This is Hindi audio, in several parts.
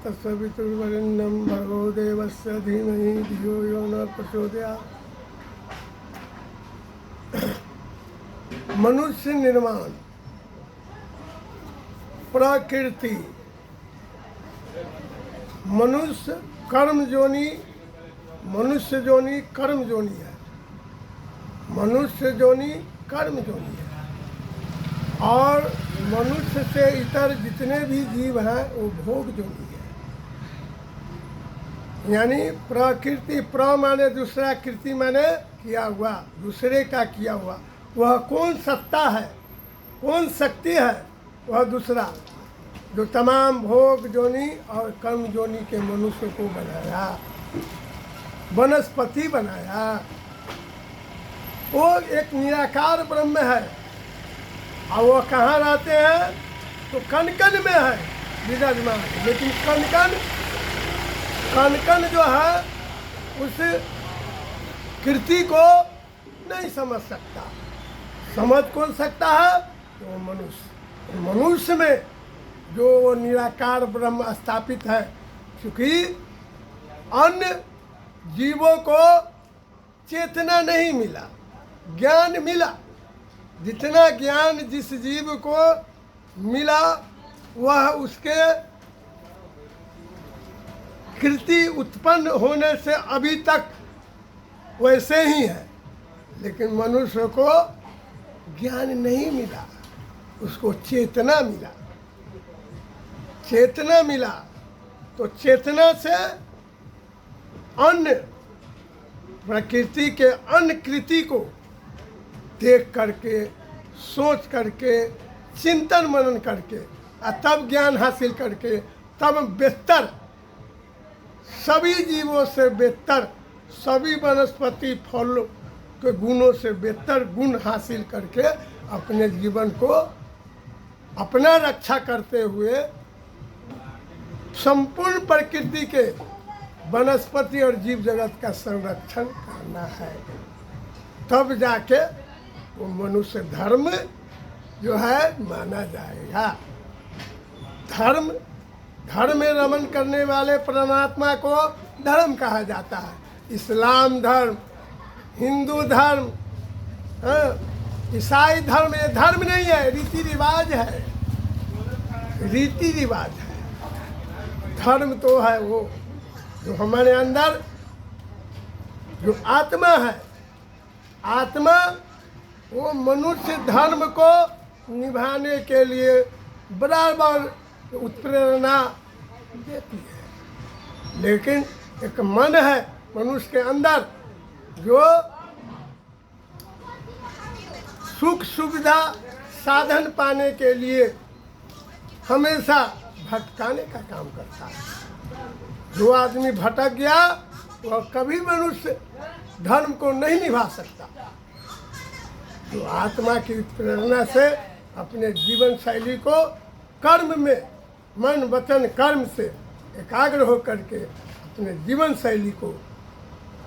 तत्सवितुर्वरेण्यं भर्गो देवस्य धीमहि धियो यो न प्रचोदयात्। मनुष्य निर्माण, प्रकृति, मनुष्य कर्म जोनी, मनुष्य जोनी कर्म जोनी है, मनुष्य जोनी कर्म जोनी है, और मनुष्य से इतर जितने भी जीव हैं वो भोग जोनी है। यानी प्रकृति, प्र माने दूसरा, कृति माने किया हुआ, दूसरे का किया हुआ। वह कौन सत्ता है, कौन शक्ति है? वह दूसरा जो तमाम भोग जोनी और कर्म जोनी के मनुष्य को बनाया, वनस्पति बनाया। वो एक निराकार ब्रह्म है, और वो कहाँ रहते हैं? तो कण कण में है विराजमान। लेकिन कण कण जो है उस कृति को नहीं समझ सकता। समझ कौन सकता है? तो मनुष्य। मनुष्य में जो वो निराकार ब्रह्म स्थापित है, क्योंकि अन्य जीवों को चेतना नहीं मिला, ज्ञान मिला। जितना ज्ञान जिस जीव को मिला वह उसके कृति उत्पन्न होने से अभी तक वैसे ही है। लेकिन मनुष्य को ज्ञान नहीं मिला, उसको चेतना मिला। चेतना मिला तो चेतना से अन्य प्रकृति के अन्य कृति को देख करके, सोच करके, चिंतन मनन करके, और तब ज्ञान हासिल करके, तब बेहतर, सभी जीवों से बेहतर, सभी वनस्पति फल के गुणों से बेहतर गुण हासिल करके अपने जीवन को अपना रक्षा करते हुए संपूर्ण प्रकृति के वनस्पति और जीव जगत का संरक्षण करना है। तब जाके वो मनुष्य धर्म जो है माना जाएगा। धर्म, धर्म में रमन करने वाले परमात्मा को धर्म कहा जाता है। इस्लाम धर्म, हिंदू धर्म, ईसाई धर्म, ये धर्म नहीं है, रीति रिवाज है, रीति रिवाज है। धर्म तो है वो जो हमारे अंदर जो आत्मा है। आत्मा वो मनुष्य धर्म को निभाने के लिए बराबर उत्प्रेरणा देती है। लेकिन एक मन है मनुष्य के अंदर जो सुख सुविधा साधन पाने के लिए हमेशा भटकाने का काम करता है। जो आदमी भटक गया वह कभी मनुष्य धर्म को नहीं निभा सकता। तो आत्मा की प्रेरणा से अपने जीवन शैली को कर्म में, मन वचन कर्म से एकाग्र होकर के अपने जीवन शैली को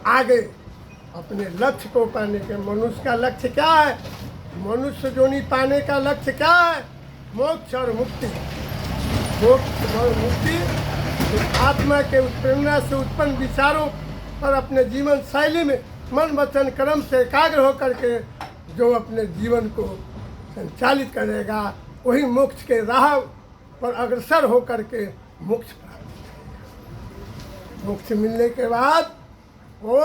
आगे अपने लक्ष्य को पाने के। मनुष्य का लक्ष्य क्या है? मनुष्य जोनी पाने का लक्ष्य क्या है? मोक्ष और मुक्ति। मोक्ष और मुक्ति तो आत्मा के प्रेरणा से उत्पन्न विचारों पर अपने जीवन शैली में मन वचन कर्म से एकाग्र होकर के जो अपने जीवन को संचालित करेगा, वही मोक्ष के राह पर अग्रसर होकर के मोक्ष प्राप्त करेगा। मोक्ष मिलने के बाद वो